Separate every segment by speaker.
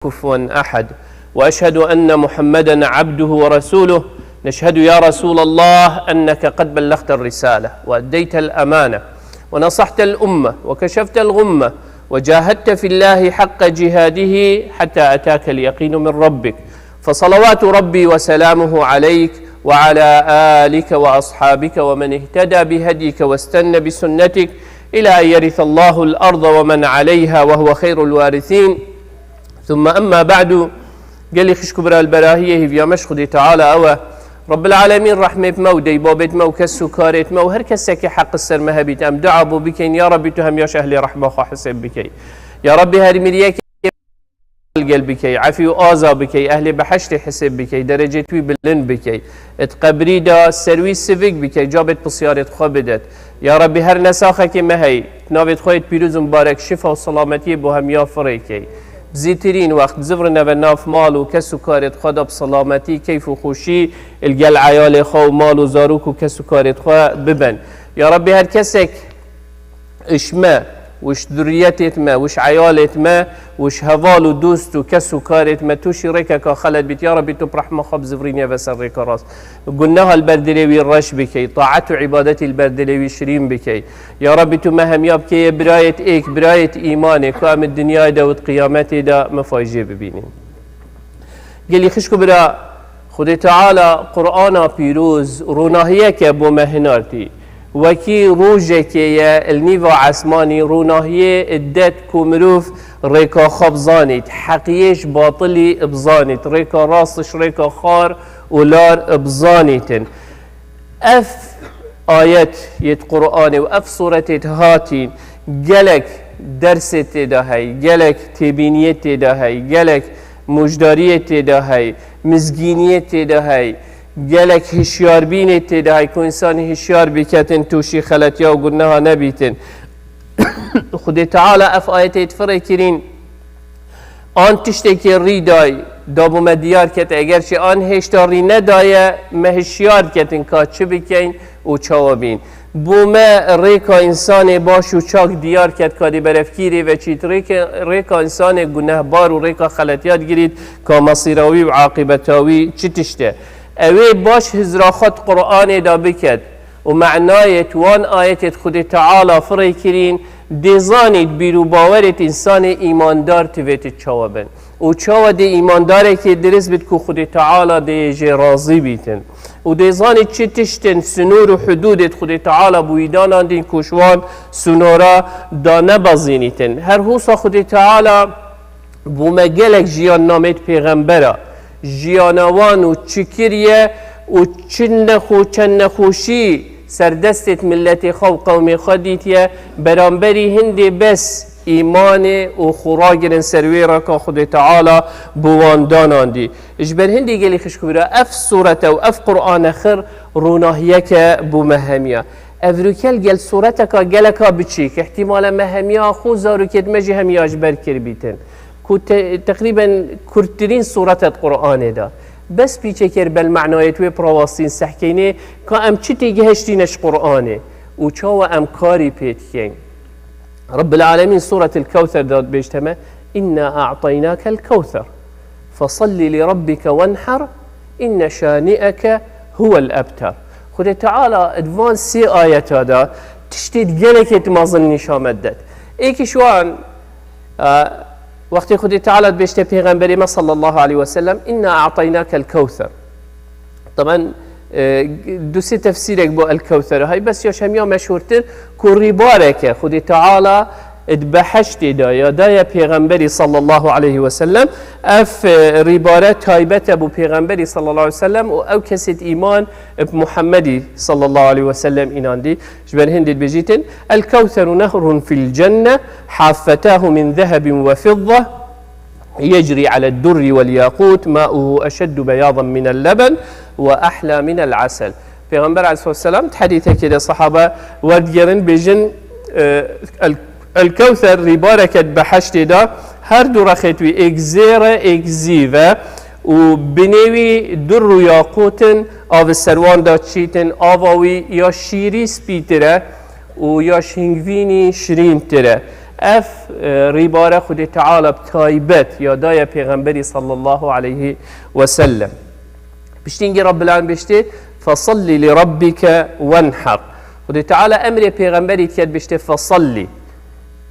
Speaker 1: كفوا أحد وأشهد أن محمدا عبده ورسوله. نشهد يا رسول الله أنك قد بلغت الرسالة وأديت الأمانة ونصحت الأمة وكشفت الغمة وجاهدت في الله حق جهاده حتى أتاك اليقين من ربك، فصلوات ربي وسلامه عليك وعلى آلك وأصحابك ومن اهتدى بهديك واستنى بسنتك إلى أن يرث الله الأرض ومن عليها وهو خير الوارثين. ثم أما بعد، قال لي خشكو برا البراهية هي مشخدي تعالى أوه رب العالمين رحمة مو دي بابت مو كسو كارت مو هر كسك حق السر مهبيت أم دعبو بكين يا ربي تهم يا شهلي رحمة حسب بكي يا ربي هر مريك القلب بكي عفي وآزا بكي أهل بحشت حسب بكي درجة وي بلن بكي اتقبري دا سرويس سيفيك بكي جابت بصيارة خبدت يا ربي هر نساخك مهي نابت خويت بيروز مبارك شفا وسلامتي بهم يا فريكي زيترين وقت زفرنا بناف مال وكس وكارت خدا بسلامتي كيف وخوشي الجل عيال خو مال وزاروك وكس وكارت خوا ببن يا ربي هر كسك اشما وش ذريتت ما وش عيالت ما وش هفال ودوست وكس وكارت ما توشي ريكا خلد بيت يا ربي تبرحمة خبز فرينيا بسر ريكا راس قلناها البردلوي الرش بكي طاعت وعبادتي البردلوي شرين بكي يا ربي تمهم يا بكي براية ايك براية ايمانك قام الدنيا دا وقيامتي دا مفاجئ ببينين. قال لي خشكو برا خدي تعالى قرآن بيروز روناهيك ابو مهنارتي وكي روجك يا النيفا عسماني روناهيه الدات كومروف ريكا خبزانيت حقيش باطلي ابزانيت ريكا راسش ريكا خار ولار ابزانيتن اف آيات يت قرآن واف سورة هاتين جلك درست دهي جلك تبينيت دهي جلك مجداريت دهي مزگینیت دهي جلك هشيار بينت دهي كو انسان هشيار بكتن توشي خلتيا وقلناها نبيتن خدي تعالى اف آيات يتفركرين آن تشتكي ريداي دابو مديار كت اگر شي آن هشتاري ندايا ما هشيار كتن كات چه بكين و چاوابين بوما ريكا انسان باش و چاك ديار كت كادي برفكيري و چيت ريكا انسان گناه بار و ريكا خلتيات گريد كا مصيراوي و عاقبتاوي چه تشته اوه باش هزراخات قرآن دا بكت و معنایت وان آیت خود تعالی فرای کرین دیزانید بیرو باورت انسان ایماندار تویت چاوبن و چاو دی ایمانداره که درست بید که خود تعالی دی راضی بیتن و دیزانید چه تشتن سنور و حدودت خود تعالی بویدانان دین کشوان سنورا دا نبازینیتن هر حوصا خود تعالی بومگلک جیان نامت پیغمبره جیانوان و چکریه و چند نخوشی سردستت ملت خو قومی خودیتیه برانبری هندی بس ایمان و خوراگرن سروی را که خود تعالی بواندانان دی اجبر هندی گلی خشکو برا اف صورت و اف قرآن خر روناهیه که بو مهمیه افروکل گل صورت که گلکا بچی که احتمالا مهمیه خو زارو کد مجی همی اجبر کر بیتن تقريبا كرترين سورة القرآن دا بس بيشكر بالمعنويات وبرواستين سحكيني كأم چتي جهشتينش قرآنه وشوا أم كاري بيتكين رب العالمين سورة الكوثر دا بيجتمع إنا أعطيناك الكوثر فصل لربك وانحر إن شانئك هو الأبتر خد تعالى ادفانس سي آيات هذا تشتيت جلكت ما ظني شامدت ايكي شوان وقت خدي تعالى بيشتي پیغمبري ما صلى الله عليه وسلم إنا أعطيناك الكوثر طبعا دوسي تفسيرك بو الكوثر هاي بس ياش هميا مشهورتر كوري بارك خدي تعالى اتبحشتي دايا پیغمبري صلى الله عليه وسلم اف ريبارة تايبت ابو پیغمبري صلى الله عليه وسلم او كسيت ايمان بمحمدي صلى الله عليه وسلم انان دي جبر هندي بجيتن الكوثر نهر في الجنة حافتاه من ذهب وفضة يجري على الدر والياقوت ماؤه أشد بياضا من اللبن وأحلى من العسل پیغمبر عليه الصلاة والسلام تحديثه كده صحابة وديرن بجن الكوثر ريباركت بحشت دا هر دو رخيتوي اكزيرا اكزيفا و بنوي در و ياقوتن آو سروان دا چيتن آواوي يا شيري سبيتره و يا شنگويني شرين تره اف ريباره خود تعالى بتايبت يا دايا پیغمبري صلى الله عليه وسلم بشتينجي رب العالمين بشتي فصلي لربك وانحر خود تعالى امر پیغمبري تياد بشتي فصلي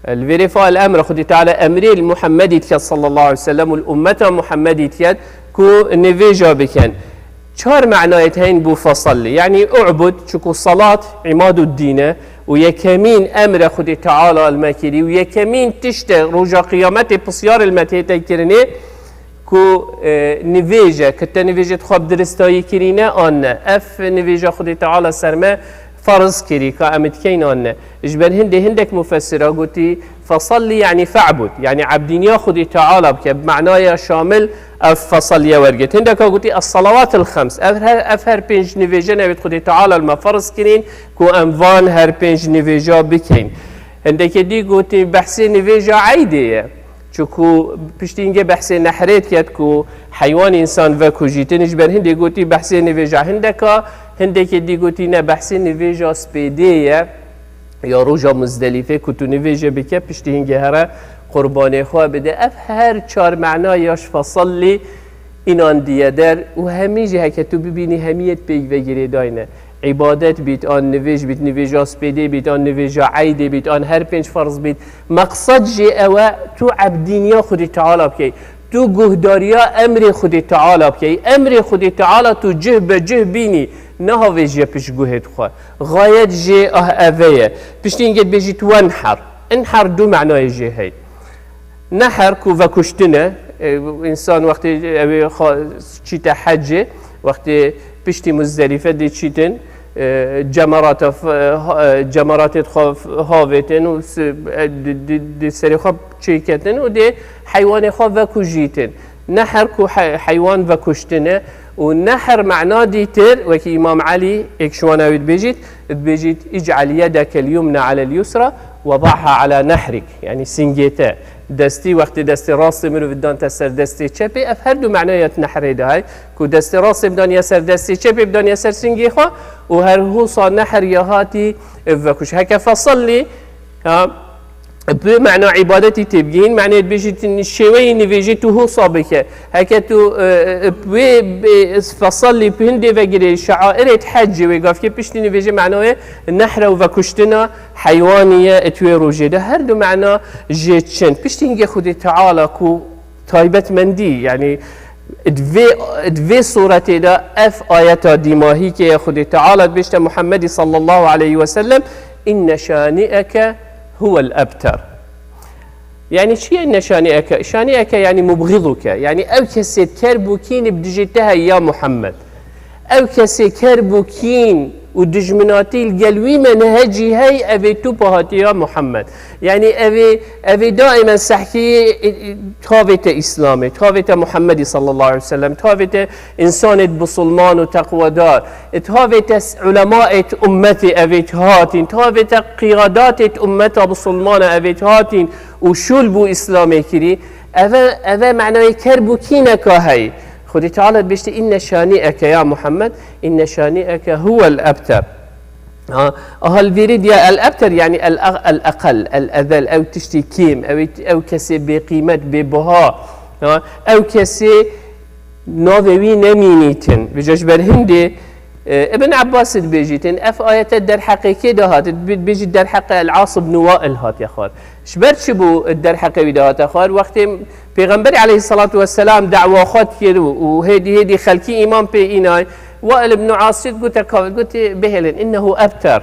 Speaker 1: الفيريفا الامر خود تعالى امري المحمدي تياد صلى الله عليه وسلم والامه محمدي تياد كو نفيجا بكن چهار معنایت هین بو فصلی یعنی اعبد چکو صلاة عماد الدين ويكمين امر خود تعالى المكري ويكمين تشت رجا قيامت بسيار المتهيتا كرني كو نفيجا كتا نفيجا تخواب درستاي كرينا آن اف نفيجا خود تعالى سرما فرض كري كامت كين آن اجبر هندك مفسرة قلتي فصلي يعني فاعبد يعني عبدين خود تعالى بمعنى شامل فصلي ورقت هندك قلتي الصلوات الخمس هر بينج نفيجا نبيت خود تعالى المفرض كرين كو انفان هر بينج نفيجا بكين هندك دي قلتي بحثي نفيجا عيدية چکو پشتینگه بحث نحریت کرد کو حیوان انسان و کجیتن اجبر هندی گوتی بحث نویجا هندکا هندکی دی گوتی نه بحث نویجا سپیدیه یا روجا مزدلیفه که تو نویجا بکه پشتینگه هره قربانی خواه بده اف هر چار معنایش فصلی اینان دیه در و همیجه هکه تو ببینی همیت پیگ و گیره داینه عبادت بیت آن نویج بیت نویجا سپیده بیت آن نویجا عیده بیت آن هر پنج فرض بیت مقصد جی اوه تو عبدینیا خودی تعالی بکی تو گهداریا امر خودی تعالی بکی امر خودی تعالی تو جه به جه بینی نه هاویجی پیش گوهد خواه غایت جی اوه پیشتی اینگه بجی تو انحر دو معنای جی هی نحر کو و کشتنه انسان وقتی چیت حجه وقتی پشتی مزدلفه دی چیتن جمرات خواف هاوتن و دی سری خواب چیکتن و دی حیوان خواب و کجیتن نحر کو حیوان و کشتنه و نحر معنا دیتر وکی امام علی اکشواناوید بجید اجعل يدك اليمنى على اليسرى وضعها على نحرك يعني سنجيتا دستي وقت دستي راس منو بدان تسر دستي چپي اف هر دو معنایت نحره ده هاي كو دستي راس بدان يسر دستي چپي بدان يسر سنجي خوا و هر هو صار نحر يهاتي وكش هكا فصلي بمعنى عبادتي تبجين معنى بيجي الشوي نفيجي تو هو صابك هكا تو فصلي بهندي وغير شعائر حج وقاف كي بيشتي نفيجي معناه نحر وكشتنا حيوانيه اتوي روجه ده هر دو معنى جيتشن بيشتي نجي خدي تعالى كو تايبت مندي يعني دفي صورة ده اف آيات ديماهي كي خدي تعالى بيشت محمد صلى الله عليه وسلم إن شانئك هو الأبتر يعني شيء إن شانئك يعني مبغضك يعني أو كسي كربوكين بدجتها يا محمد أو كسي كربوكين ودجمناتي القلوي منهجي هاي أبي توبهاتي يا محمد يعني أبي دائما سحكي تافت إسلامي تافت محمد صلى الله عليه وسلم تافت إنسان بصلمان وتقوى دار تافت علماء أمتي أبي تهاتين تافت قيادات أمتي بصلمان أبي تهاتين وشلبو إسلامي كري أبا معناه كربو كينك هاي خدي تعالى بيشتي إن شانئك يا محمد إن شانئك هو الأبتر الفيريد يا الأبتر يعني الأقل الأذل أو تشتي كيم أو كسي بقيمة ببها أو كسي نووي نمينيتن بجاش برهندي ابن عباس بيجيتن اف آيات الدر حقيقي ده هات بيجي الدر حق العاص بن وائل هات يا خال شبرت شبو الدر حقيقي ده هات يا خال وقت پیغمبر عليه الصلاة والسلام دعوة خد كيدو وهدي خلقي إمام بي إناي وائل بن عاصد قلت بهلن إنه أبتر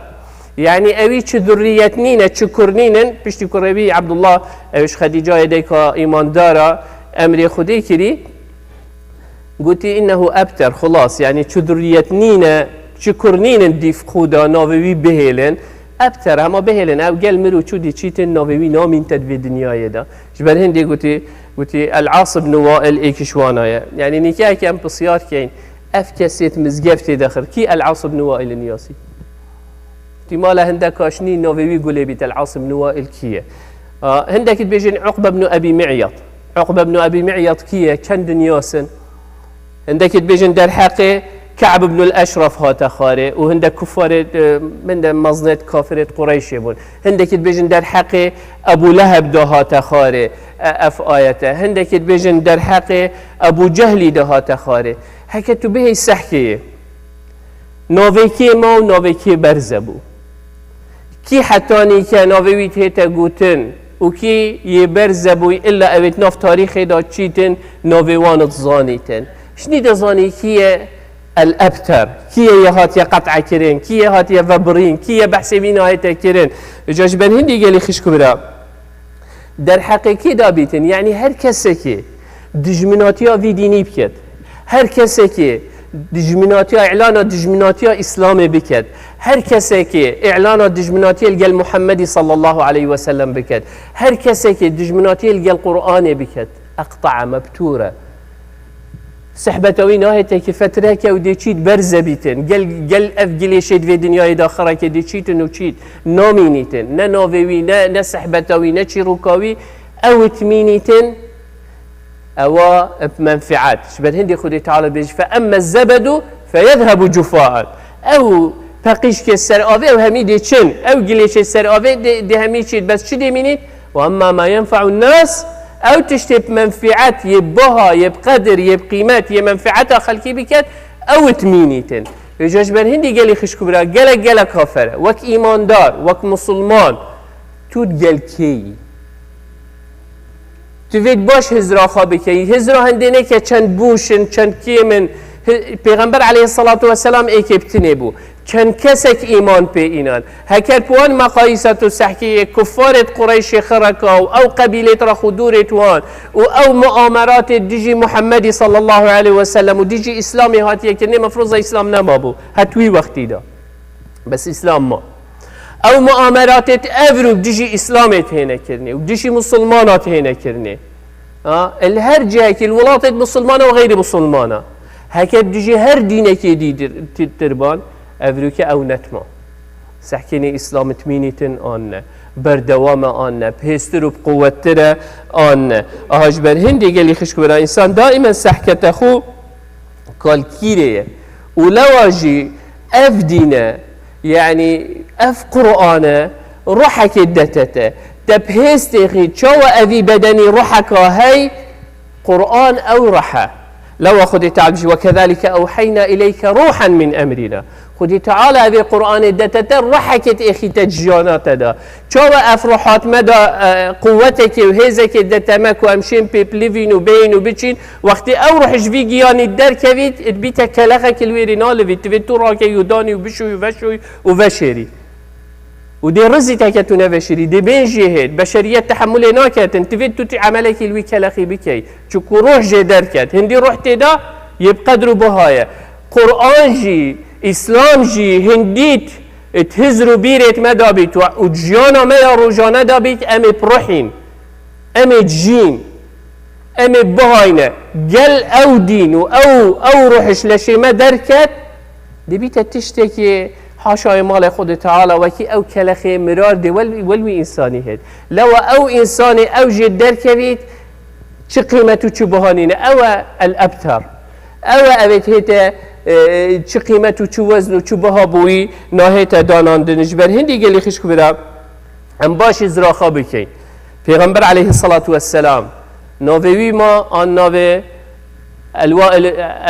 Speaker 1: يعني أوي ذريتنين تشكرنين بشتي كربي عبد الله أوش خديجة يديك إيمان دارا أمري خدي كري قلت إنه أبتر خلاص يعني ذريتنين تشكرنين ديف خودا ناوي بهلن أبتر هما بهلن أو قال مرو دي تشيتن ناوي نامين تدوي دنيا يدا جبر هندي قلت العاص بن وائل إيكشوانايا يعني نكاح كان بصيار كين أفكسيت مزجفتي داخل كي العاص بن وائل النياسي تمالا هندك أشني نووي قولي بيت العاص بن وائل كيه هندك بيجين عقبة بن أبي معيط كيه كان دنياسن هندك بيجين در حقه كعب بن الأشرف هات خاره وهندك كفار من مزنت كافرة قريش بون هندك بيجن در حق أبو لهب ده هات خاره اف آيته هندك بيجن در حق أبو جهل ده هات خاره هكتو به سحكيه نوویکی ما و نوویکی برزبو کی حتانی که نوویت هیتا گوتن و کی یه برزبوی الا اوید ناف تاریخی دا چیتن نوویوانت زانیتن شنید زانی کیه الابتر کیه یه هاتی قطع کرن کیه هاتی وبرین کیه بحث بینا هیتا کرن جاش بن هندی گلی خش کبرا در حقیقی دا بیتن یعنی هر کسی که دجمناتی ها وی دینی بکد هر کسی که دجمناتی اعلان دجمناتی اسلام بکد هر کسی که اعلان دجمناتی الگل محمدی صلی الله علیه و سلم بکد هر کسی که دجمناتی الگل قرآن بکد اقطع مبتوره صحبتوی ناهیته که فتره که و دی چید برزه بیتن گل اف گلیشید و دنیای داخره که دی چیتن و چید نامینیتن نه ناویوی نه صحبتوی نه چیروکاوی او تمینیتن او منفعات شبه هندي خدي تعالى بيج فاما الزبد فيذهب جفاء او بقيش كسر اوي او همي چن او گليش سر اوي دي همي چيد بس چي ديمينيت واما ما ينفع الناس او تشتي منفعات يبها يبقدر يبقيمات يمنفعات خلقي بكت او تمينيتن يجاش بن هندي قالي خش كبرى قال كافر وك ايمان دار وك مسلمان تود قال كي توید باش هزرا خوابی که هزرا هندینه که چند بوشن چند کیمن پیغمبر علیه الصلاة والسلام ایکبتنه بو چند کسک ایمان پی اینان هکر پوان مقایسات و سحکی کفارت قریش خرکا او قبیلت را خودورت وان او مؤامرات دیجی محمدی صلی الله علیه وسلم و دیجی اسلامی هاتیه که مفروض اسلام نما بو هتوی وقتی دا بس اسلام ما او مؤامرات افرو بديجي اسلامت هنا كرني وبديجي مسلمانات هنا كرني الهر جهه كي الولايات مسلمانه وغير مسلمانه هكا بديجي هر دينه كي دي تربان افروك او نتما سحكيني اسلام تمينيتن ان بردوام ان بهستر بقوتره ان اهجبر هندي قال لي خشكبر انسان دائما سحكت اخو قال كيريه ولواجي اف دينه يعني اف قرآن روحك الدتته تبهست اخي شو ابي بدني روحك هاي قرآن او رحى لو خدي تعالى وكذلك اوحينا اليك روحا من امرنا خدي تعالى ابي قرآن الدتته روحك اخي تجيانات دا شو افروحات مدى قوتك وهزك الدتمك وامشين بيبليفين وبين وبتشين وقت او روحش في جيان الدر كبيت بيتك كلخك الويرينال في راك يداني وبشوي وفشوي وفشري ودي رزي تاكتو نفشري دي بين جهد بشرية تحمل ناكت انتفيد توتي عملك الوي كلخي بكي چوكو روح جي دركت هندي روح تدا يبقدروا بهايا قرآن جي اسلام جي هنديت تهزروا بيرت مدابيت وجيانا ميا روجانا دابيت امي بروحين امي جين امي بهاينا قل او دين او روحش لشي ما دركت دي بيتا تشتكي حاشا مال خود تعالى وكي او كلخي مرار دي ولوي انساني هيد لو او انساني او جد دركبيت چه قيمتو چه بهانينه او الابتر او اويت هيتا چه قيمتو چه وزنو چه بها بوي ناهيتا دانان دنجبر هندي قلي خشكو برا هم باش ازراخا بكين پیغمبر عليه الصلاة والسلام نووي ما آن نووي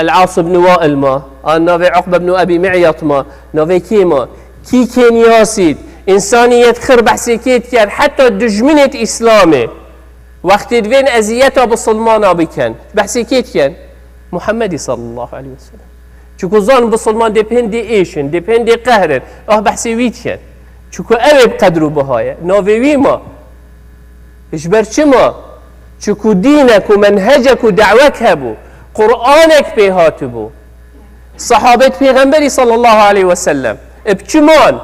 Speaker 1: العاص بن وائل ما آن نووي عقبة بن أبي معيط ما نووي كيما كي كين ياسيد إنسانية خر بحثي كيت كان حتى دجمنة إسلامي وقت دوين أزياتا بصلمانا بكن بحثي كيت كان محمد صلى الله عليه وسلم چوكو ظان بصلمان ديبهندي إيشن ديبهندي قهرن بحثي ويت كان چوكو أوي بقدروا بهايا نووي ما إجبر چما چوكو دينك ومنهجك ودعوك هبو قرآنك بهاتبو صحابة پیغمبری صلى الله عليه وسلم بچمان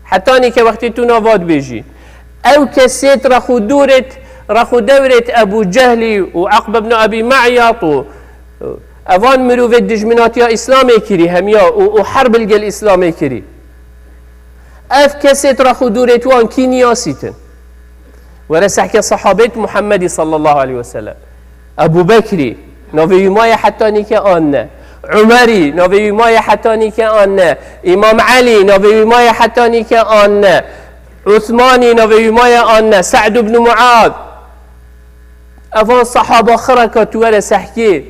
Speaker 1: حتى اني كوقتي تو نواد بيجي او كسيت رخو دورت ابو جهلي وعقبة بن ابي معيط اوان مروف الدجمنات يا اسلامي كري هميا وحرب الجل اسلامي كري اف كسيت رخو دورت وان كينياسيتن ورسحك صحابة محمد صلى الله عليه وسلم ابو بكري نوفي مايا حتى اني كأن عمری ناوی مای حتانی که آن نه، امام علی ناوی مای حتانی که آن نه، عثمانی ناوی مای آن نه، سعد بن معاذ اوان صحابه خرکات ور سحکی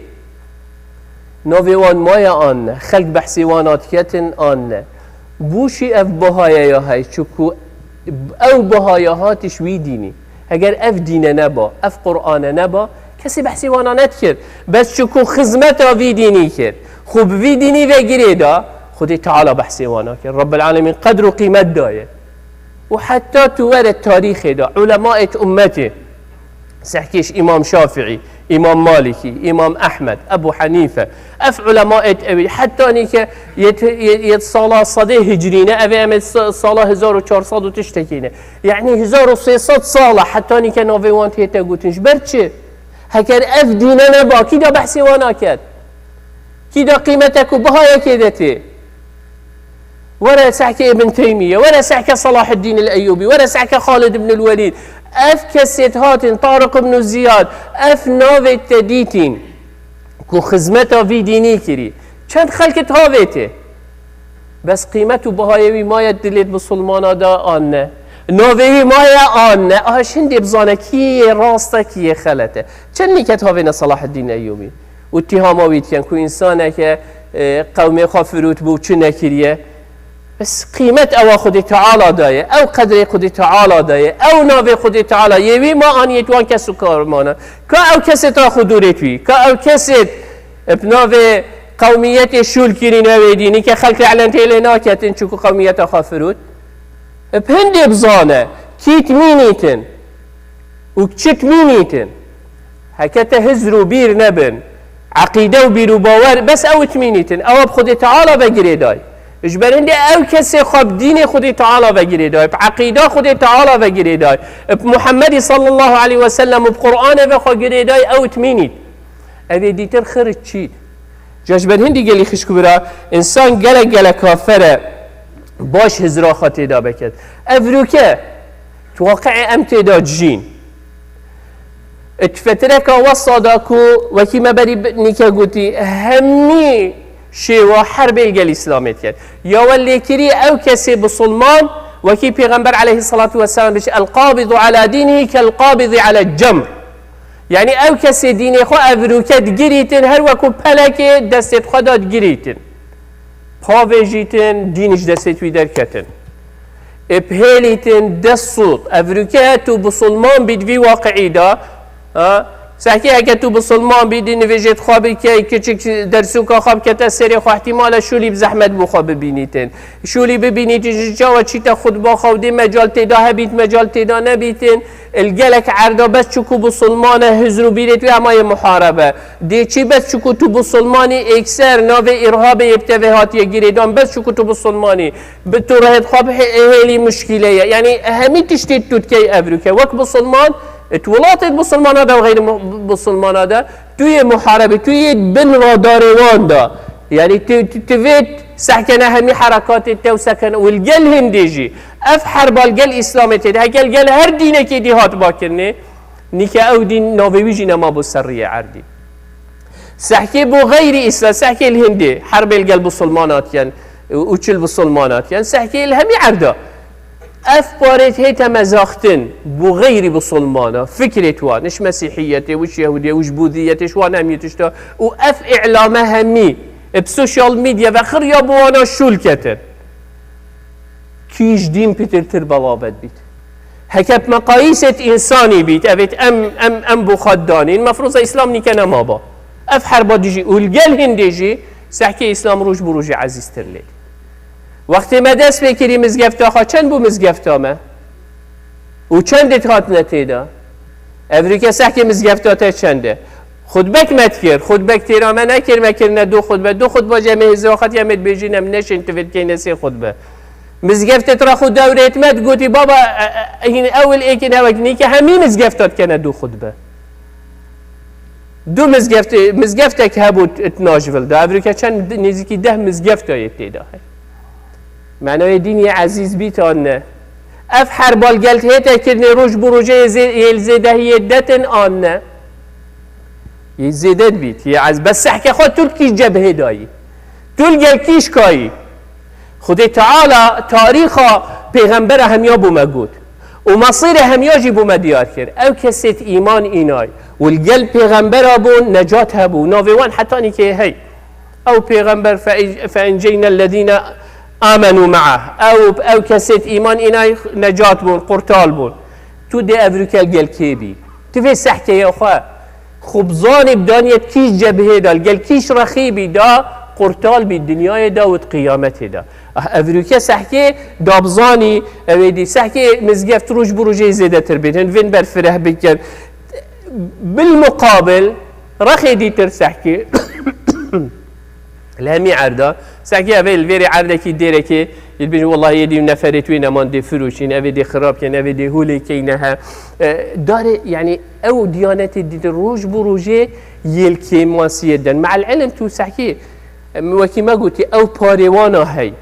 Speaker 1: ناوی وان مای آن نه، خلق بحثی وانات کتن آن نه. بوشی اف بهایه یا های چکو او بهایه هاتش وی دینی، اگر اف دینه نبا اف قرآن نبا کسی بحثی وانا نت کرد، بس چکو خدمت وی دینی کرد خوب وی دینی و گریدا خودی تعالی بحثی وانا کرد. رب العالمین قدر و قیمت دایه و حتی تو ورد تاریخ دا علماء امته سحكيش امام شافعي امام مالكي امام احمد ابو حنيفه اف علماء ابي حتى انك يت صلاه صدي هجرينه ابي امد صلاه 1400 تشتكينه يعني 1300 صلاه حتى انك نوفي وانت يتقوتنش برچه هكر اف ديننا با كده بحثي وانا كد كده قيمتك بهاي كدتي ولا سحكي ابن تيميه ولا سحكي صلاح الدين الايوبي ولا سحكي خالد بن الوليد اف كسيت هاتن طارق بن زياد اف نوفي تديتين كو خدمتا في ديني كري چند خلقت هاويته بس قيمته بهايوي ما يدلت بسلمانا دا آنه نووي ما يا آنه آشن دي بزانه كي راسته كي خلته چند نكت هاوينا صلاح الدين الايوبي واتهاماويت كان كو انسانه که قومي خافروت بو چه نكريه بس قيمت او خدي تعالى دايه او قدر خدي تعالى دايه او ناوي خدي تعالى يوي ما ان يتوان كسو كارمانا كا او كسي تا خدورتوي كا او كسي بناوي قومية شول كيري ناوي ديني كا خلق اعلان تيلينا كاتن چوكو قومية خافروت بهندي بزانه كيت مينيتن وكشت مينيتن هكذا هزرو بير نبن عقيدة وبيرو باور بس او تمينيتن او بخدي تعالى بقري داي اجبرنده او کسی خواب دین خودی تعالی بگیری دای عقیده خودی تعالی بگیری دای محمد صلی الله علیه و سلم و قرآن بخوگیری دای او تمینید اوی دیتر خرج چید جاجبرهندی گلی خشکو برا انسان گله کافره باش هزرا خاطی دا بکد افروکه تو واقع امتداد جین اتفتره که وصادا کو وکی مبری نیکه گوتی همی شيء حرب الجل إسلاميت كان يا واللي كري أو كسي بسلمان وكي پیغمبر عليه الصلاة والسلام بش القابض على دينه كالقابض على الجمر يعني أو كسي ديني خو أفروكت جريتن هر وكو بلك دستت خدات جريتن باوجيتن دينش دستت ويدر كتن ابهليتن دستوت أفروكت بسلمان بدوي واقعي دا سحكي اگه تو بسلمان بیدی نویجت خوابی که کچک درسو که خواب که تسری خو احتمال شولی بزحمت بخواب ببینیتن شولی ببینیتن جاوا چی تا خود باخودی مجال تدا هبیت مجال تدا نبیتن الگلک عردا بس چکو بسلمان هزرو بیرت و همای محاربه دی چی بس چکو تو بسلمانی اکسر ناو ارهاب ابتوهاتی گیریدان بس چکو تو بسلمانی به تو رهت خواب هیلی مشکله یعنی همین تشتید توت که افروکه وقت بسلمان اتولات بسلمان هذا وغير بسلمان هذا توي محاربة توي بن راداروان دا يعني تفيت سكنة همي حركات التو سكن والجل هنديجي اف حرب الجل اسلامي تده هكال جل هر دينه كي دي هات باكرني نيكا او دين نوفيجي نما بالسرية عردي سحكي بو غير اسلام سحكي الهندي حرب الجل بسلمانات يعني وچل بسلمانات يعني سحكي الهمي عردا اف بارت هيتا مزاختن بو غير بسلمانا فكرت وان اش مسيحيته وش يهوديه وش بوذيته وان اميتشتا و اف اعلامه همي بسوشيال ميديا وخر يا بوانا شول كتر كيش دين بيتر تربوابت بيت هكب مقايسة انساني بيت افت ام بو خداني المفروض اسلام نيكنا مابا اف حربا ديجي والجل هنديجي سحكي اسلام روج بروج عزيز ترليل وقتی ما دست بکری مزگفتا خواه چند بو مزگفتا ما؟ و چند اتحاد نتیدا؟ افریقا سحکی مزگفتا تا چنده؟ خودبک مت کرد خودبک تیرامه نکر مکرنه دو خطبه جمعه هزراخت یمت بیجینم نشن تفید که نسی خطبه مزگفت ترا خود دورت مت گوتی بابا این اول ایکن هوکنی که همین مزگفتات کنه دو خطبه دو مزگفت که هبود اتناجول دا افریقا چند نزیکی 10 مزگفتا یتیدا معنای دینی عزیز بیتانه اف حربال گلت هیتا کرنی روش بروجه یلزیده هیدتن آنه يزيدت بيت يعز بس احكي خود تول كيش جبهه داي تول قال كيش كاي خدي تعالى تاريخا پیغمبر همیا بو مگود و مصير همیا جي بو مديار كر او كسيت ايمان ايناي والقل پیغمبر بون نجات هبو ناويوان حتى نيكي هي او پیغمبر فانجينا الذين آمنوا معه او كسيت ايمان ايناي نجات بون قرطال بون تو دي افريكا القل كيبي تفي سحكي يا اخوة خبزاني بدانيت كيش جبهه دا القل كيش رخيبي دا قرطال بالدنيا دا وقيامته دا افريكا سحكي دابزاني اويدي سحكي مزقف روج بروجي زيادة تربيتن فين برفره بكر بالمقابل رخي ديتر سحكي الهمي عرضه سحكي اوي الفيري عرضه كي ديره كي يلبين والله يدي نفرت وين امان دي فروشين اوي خراب كين اوي دي هولي كينها دار يعني او ديانتي ديتر روج بروجي يلكي ماسيه دن مع العلم تو سحكي وكي ما قلتي او باريوانا هاي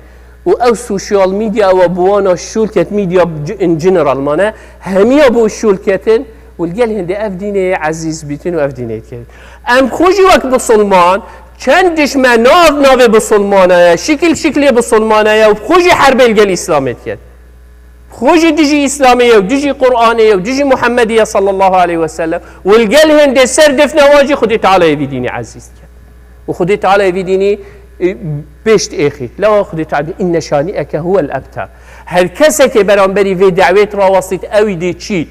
Speaker 1: و او سوشيال ميديا او بوانا شولكت ميديا ان جنرال مانا هميا بو شولكتن والقال هندي اف ديني عزيز بيتن و اف ديني كد ام خوجي وقت بسلمان چندش ما ناف بسلمانه شكل بسلمانه و خوجي حرب القال اسلامت كد خوجي ديجي اسلاميه و ديجي قرانيه و ديجي محمديه صلى الله عليه وسلم والقال هندي سر دفنا واجي خدي تعالى في ديني عزيز كد وخدي تعالى في ديني بيشت اخي لا خدي تعالى ان شانئك هو الابتر هر كسك برانبري في دعوه راوسط اوي دي تشي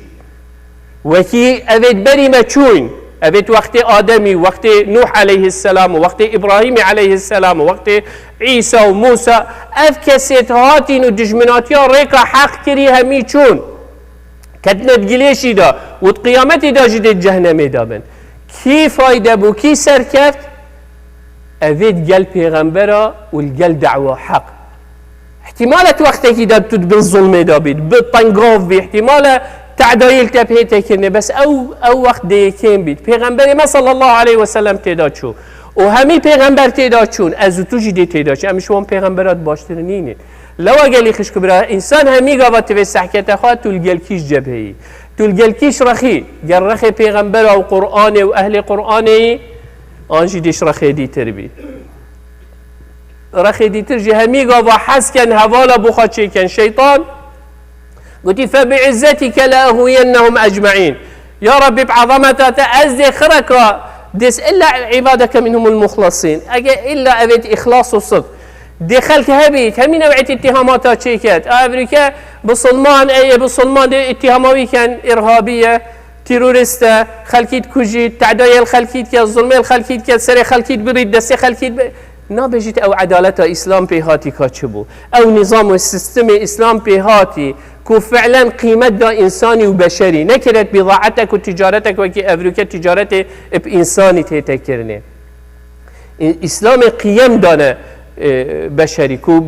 Speaker 1: وكي ابيت بري ما تشوين ابيت وقت ادمي وقت نوح عليه السلام وقت ابراهيم عليه السلام وقت عيسى وموسى اف كسيت هاتين ودجمناتيا ريكا حق كري همي تشون كدنت جليشي دا وقيامتي دا جديد جهنم دابن كي فايده بو كي سركفت أفيد قال بيغمبرا والقال دعوة حق احتمالة وقتك إذا بتد بالظلم دابيد بالطنقوف بي احتمالة تعدايل تبهيتك بس أو وقت ديكين بيد بيغمبري ما صلى الله عليه وسلم تداد شو وهمي بيغمبر تداد شون أزو توجي دي تداد شو أمشوان بيغمبرات باشترنينين لو قال يخش كبرا إنسان همي قابت في السحكة خواهد تلقال كيش جبهي تلقال كيش رخي قال رخي بيغمبرا وقرآني وأهل قرآني آنجي ديش رخي دي تربي رخي دي ترجي هميقا وحس كان هوالا بخاتشي كان شيطان قلت فبعزتك لأهوينهم أجمعين يا ربي بعظمتك أزدي خرك ديس إلا عبادك منهم المخلصين إلا أبيت إخلاص وصدق دي خلك هبيت همي نوعية اتهامات شيكات أمريكا بصلمان أي بصلمان دي اتهاموي كان إرهابية تيروريستا خلكيت كوجي تعدايا الخلكيت كا الظلمي الخلكيت كا سري خلكيت بريد دسي خلكيت نابجيت او عدالة اسلام بيهاتي كاتشبو او نظام السيستم اسلام بيهاتي كو فعلا قيمة دا انساني وبشري نكرت بضاعتك وتجارتك وكي افريكا تجارتي بانساني تيتكرني اسلام قيم دانا بشري كو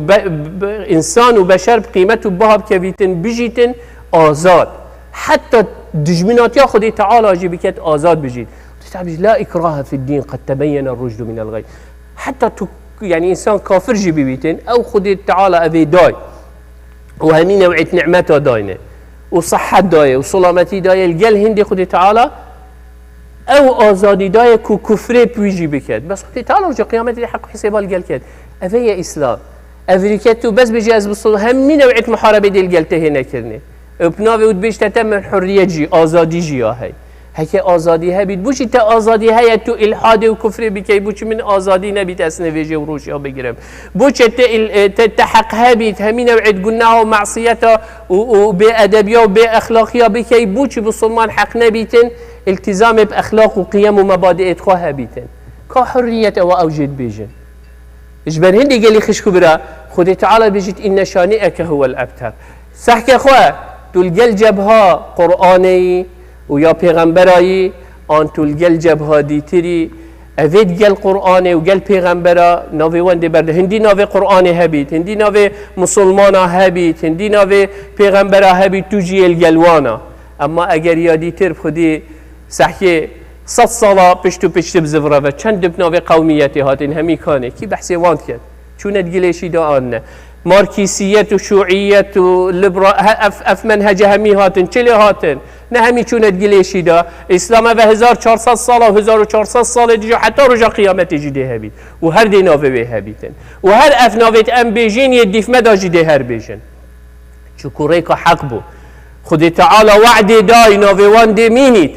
Speaker 1: انسان وبشر بقيمته بهاب كبيتن بجيتن آزاد حتى دجمنات يا خدي تعالى جيبكت آزاد بجيت لا إكراه في الدين قد تبين الرشد من الغي حتى يعني إنسان كافر جيبي بيتن أو خدي تعالى أبي داي وهمين نوعية نعمته داينة وصحة داية وسلامتي داية الجل هندي خدي تعالى أو آزادي داية كو كفري بيجي بكت بس خدي تعالى وجه قيامتي حق حسابها الجل كت أفيا إسلام أفريكتو بس بجاز بالصلاة همين نوعية محاربة دي الجل تهينا كرني بناوي ود بيش تتم الحرية جي آزادي جي هاي هكي آزادي هاي بيت بوشي تا آزادي هاي تو إلحاد وكفر بكي بوشي من آزادي نبيت أسنى فيجي وروشي بقرم بوشي تحق هاي بيت همين وعد قلناها ومعصيتها وبأدبية وبأخلاقية بكي بوشي بصلمان حق نبيتن التزام بأخلاق وقيم ومبادئ إتخواها بيتن كحرية وأوجد بيجن إجبر هندي قال لي خشكو برا خدي تعالى بيجيت إن شانئك هو الأبتر سحكي أخوة تلقى جبهة قرآني ويا پیغمبرایی آن تلقى جبهة ديتري أفيد قل قرآني وقل پیغمبرا ناوي وند برد هندي ناوي قرآني هبيت هندي ناوي مسلمانا هبيت هندي ناوي پیغمبرا هبيت تجي القلوانا أما أجر يا ديتر خدي سحكي 100 ساله پشت بزفره و چند بناوي قوميتي هاتين همي كاني كي بحثي واند كد چونت قليشي دا آنه ماركسية وشيوعية وليبرا اف منهج همي هاتن چلي هاتن نه همی چونت گلیشی دا اسلام و 1400 سال و 1400 سال دیجا حتی رجا قیامت جیده هبید و هر دی ناوه به هبیدن و هر افناوت ام بیجین یه دیفمه دا جیده هر بیجن چکوره که حق بو خود تعالی وعده دای ناوه وان دی مینید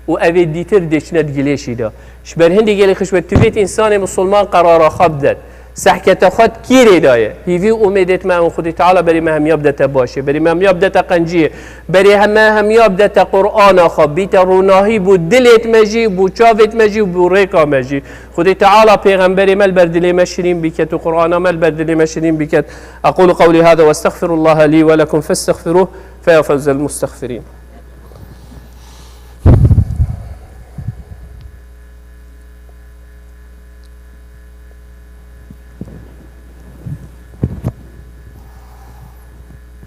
Speaker 1: و اوه دیتر دیشنت گلیشی دا شبر هندی گلی خشبت تویت انسان مسلمان قرار خواب داد سحكت خود كيري دايه هيفي أميدت ما خدي تعالى بري ما هم يبدأ باشي بري ما هم يبدأ قنجيه بري ما هم يبدأ قرآن خب بيت روناهي بو دلت مجي بو شافت مجي بو ريكا مجي خدي تعالى پیغمبري مال بردلي مشرين بكت وقرآن مال بردلي مشرين بكت أقول قولي هذا واستغفر الله لي ولكم فاستغفروه فيفوز المستغفرين.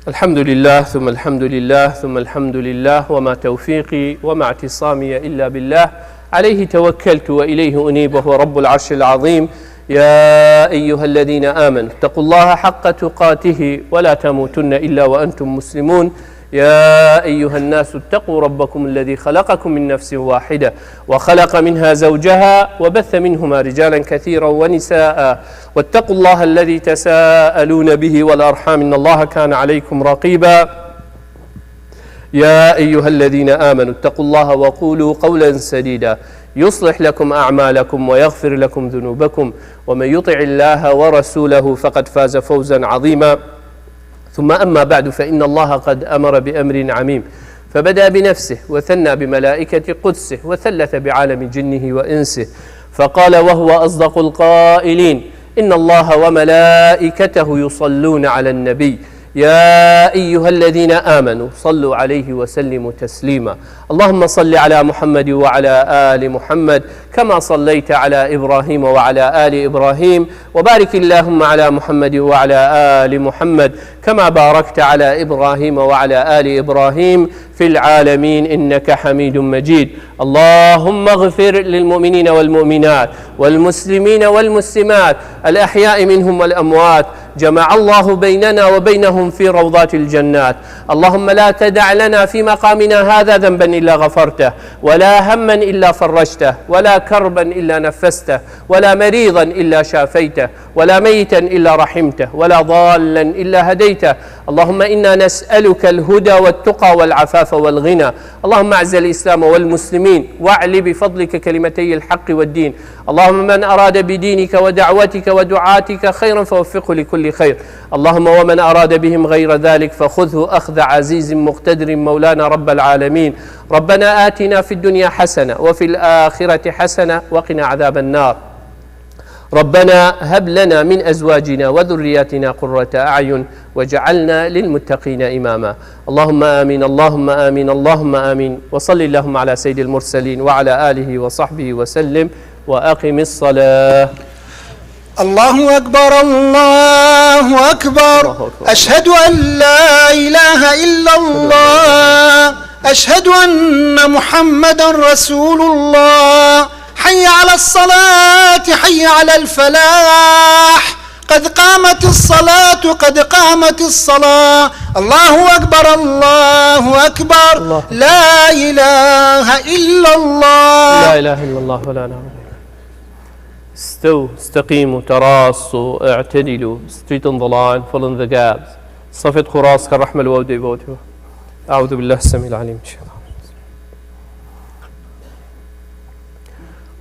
Speaker 1: الحمد لله ثم الحمد لله ثم الحمد لله وما توفيقي وما اعتصامي إلا بالله عليه توكلت وإليه أنيب وهو رب العرش العظيم. يا أيها الذين آمنوا اتقوا الله حق تقاته ولا تموتن إلا وأنتم مسلمون. يا أيها الناس اتقوا ربكم الذي خلقكم من نفس واحدة وخلق منها زوجها وبث منهما رجالا كثيرا ونساء واتقوا الله الذي تساءلون به والأرحام إن الله كان عليكم رقيبا. يا أيها الذين آمنوا اتقوا الله وقولوا قولا سديدا يصلح لكم أعمالكم ويغفر لكم ذنوبكم ومن يطع الله ورسوله فقد فاز فوزا عظيما. ثم أما بعد فإن الله قد أمر بأمر عميم فبدأ بنفسه وثنى بملائكة قدسه وثلث بعالم جنه وإنسه فقال وهو أصدق القائلين إن الله وملائكته يصلون على النبي يا أيها الذين آمنوا صلوا عليه وسلموا تسليما. اللهم صل على محمد وعلى آل محمد كما صليت على إبراهيم وعلى آل إبراهيم وبارك اللهم على محمد وعلى آل محمد كما باركت على إبراهيم وعلى آل إبراهيم في العالمين إنك حميد مجيد. اللهم اغفر للمؤمنين والمؤمنات والمسلمين والمسلمات الأحياء منهم والأموات جمع الله بيننا وبينهم في روضات الجنات. اللهم لا تدع لنا في مقامنا هذا ذنبا إلا غفرته ولا هما إلا فرجته ولا كربا إلا نفسته ولا مريضا إلا شافيته ولا ميتا إلا رحمته ولا ضالا إلا هديته. اللهم إنا نسألك الهدى والتقى والعفاف والغنى. اللهم أعز الإسلام والمسلمين واعل بفضلك كلمتي الحق والدين. اللهم من أراد بدينك ودعوتك ودعاتك خيرا فوفقه لكل خير. اللهم ومن أراد بهم غير ذلك فخذه أخذ عزيز مقتدر مولانا رب العالمين. ربنا آتنا في الدنيا حسنة وفي الآخرة حسنة وقنا عذاب النار. ربنا هب لنا من أزواجنا وذرياتنا قرة أعين وجعلنا للمتقين إماما. اللهم آمين اللهم آمين اللهم آمين. وصل اللهم على سيد المرسلين وعلى آله وصحبه وسلم وأقم الصلاة.
Speaker 2: الله أكبر الله أكبر أشهد أن لا إله إلا الله أشهد أن محمدا رسول الله. حي على الصلاة حي على الفلاح قد قامت الصلاة قد قامت الصلاة. الله أكبر الله أكبر لا إله إلا الله
Speaker 1: لا إله إلا الله ولا نعم. استو استقيموا تراصوا اعتدلوا street on the line fill in the gaps صفت خراس كالرحمة الودي بوته. أعوذ بالله السميع العليم.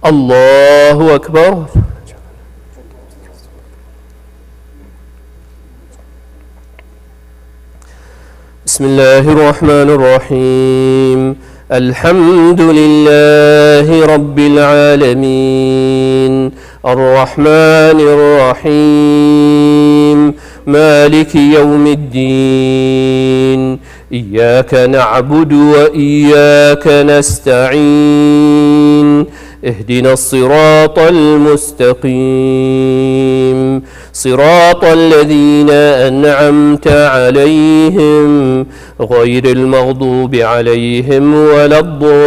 Speaker 1: الله أكبر. بسم الله الرحمن الرحيم. الحمد لله رب العالمين الرحمن الرحيم مالك يوم الدين إياك نعبد وإياك نستعين اهدنا الصراط المستقيم صراط الذين أنعمت عليهم غير المغضوب عليهم ولا الضالين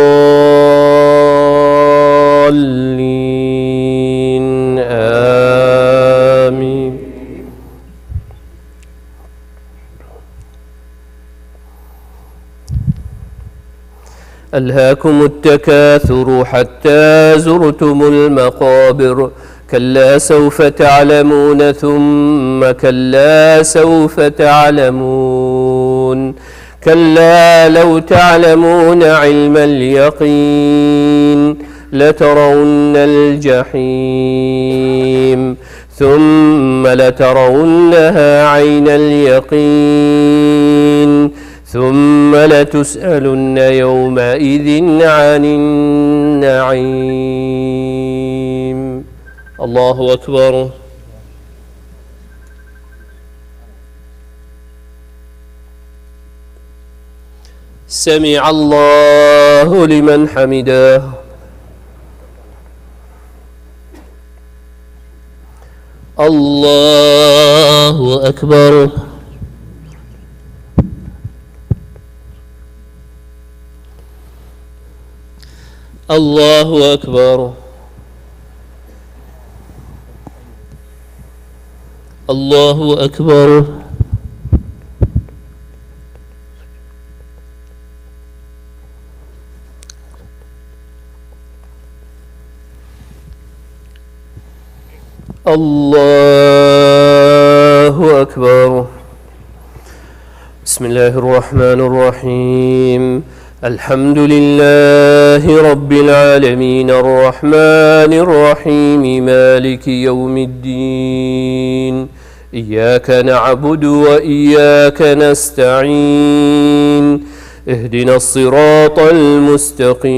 Speaker 1: آمين. ألهاكم التكاثر حتى زرتم المقابر كلا سوف تعلمون ثم كلا سوف تعلمون كلا لو تعلمون علم اليقين لترون الجحيم ثم لترونها عين اليقين ثم لتسألن يومئذ عن النعيم. الله أكبر. سمع الله لمن حمده. الله أكبر. الله أكبر. الله أكبر. الله أكبر. بسم الله الرحمن الرحيم. الحمد لله رب العالمين الرحمن الرحيم مالك يوم الدين إياك نعبد وإياك نستعين اهدنا الصراط المستقيم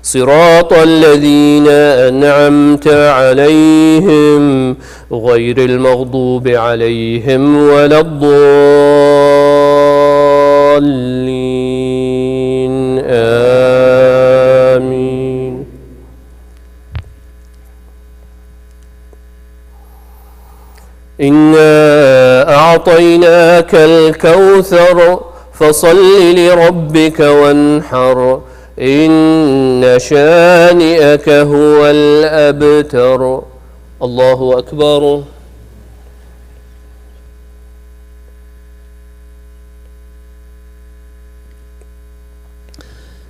Speaker 1: صراط الذين أنعمت عليهم غير المغضوب عليهم ولا الضالين آمين. إنا أعطيناك الكوثر فصل لربك وانحر إن شانئك هو الأبتر. الله أكبر.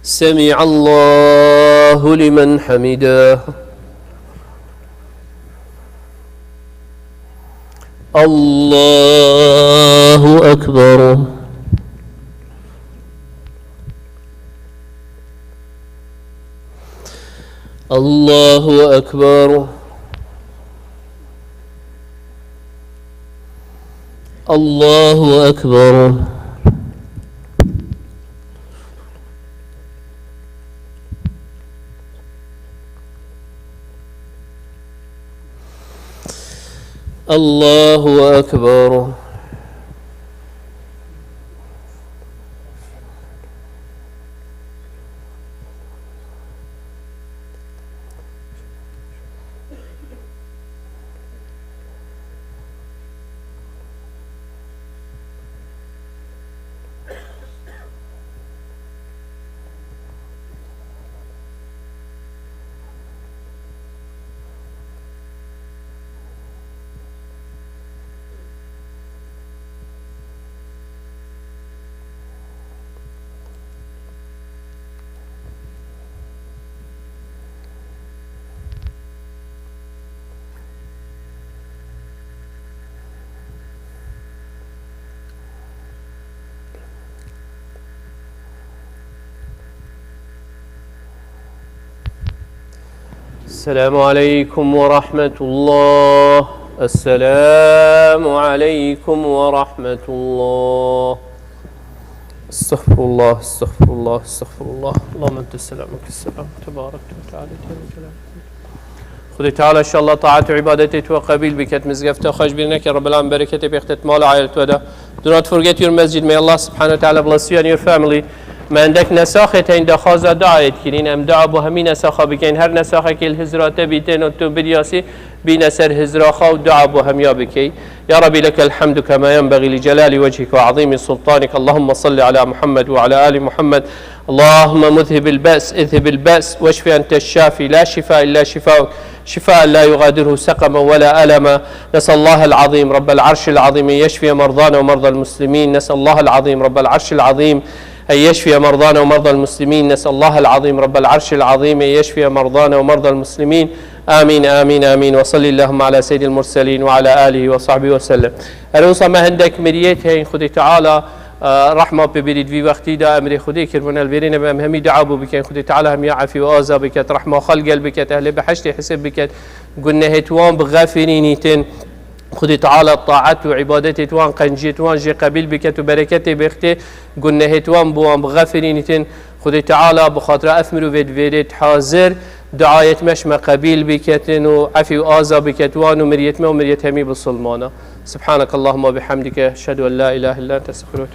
Speaker 1: سمع الله لمن حمده. الله أكبر. الله أكبر. الله أكبر. الله أكبر. السلام عليكم ورحمة الله. السلام عليكم ورحمة الله. استغفر الله استغفر الله استغفر الله. اللهم أنت السلام ومنك السلام تبارك وتعالى خذ تعالى إن شاء الله طاعة عبادتك وقبيل بكت مزقفته خوش بينك يا رب العالمين بركته بيختت مال عائلة ودا. Do not forget your masjid. May Allah subhanahu wa ta'ala bless you and your family. ما عندك نساخة عند خازة دعايت كلين أم دعا بهمي نساخة بكين هر نساخة كل هزرات بيتين وتو بدياسي بنسر هزراخة ودعا بهميا بكي. يا ربي لك الحمد كما ينبغي لجلال وجهك وعظيم سلطانك. اللهم صل على محمد وعلى آل محمد. اللهم مذهب البأس اذهب البأس واشف أنت الشافي لا شفاء إلا شفاءك شفاء لا يغادره سقما ولا ألما. نسأل الله العظيم رب العرش العظيم يشفي مرضانا ومرضى المسلمين. نسأل الله العظيم رب العرش العظيم أن يشفي مرضانا ومرضى المسلمين. نسأل الله العظيم رب العرش العظيم أن يشفي مرضانا ومرضى المسلمين. آمين آمين آمين. وصل اللهم على سيد المرسلين وعلى آله وصحبه وسلم. أروسا ما هندك مريت هين خدي تعالى رحمة ببريد في وقتي دا أمري خدي كربنا البرين بأم همي دعابو بكين خدي تعالى هم يعفي وآزا بكت رحمة خلق بكت أهل بحشتي حسب بكت قلنا هتوان بغافرينيتين خدي تعالى الطاعات وعبادتي توان قنجي توان جي قبيل بكت وبركتي بختي قلنا هتوان بوان بغافرينيتين خدي تعالى بخاطر أثمروا فيد فيديت حاضر دعاية مشمى قبيل بكتن وعفي وآزا بكتوان ومريت همي بالصلمانة. سبحانك اللهم وبحمدك أشهد أن لا إله إلا أنت أستغفرك.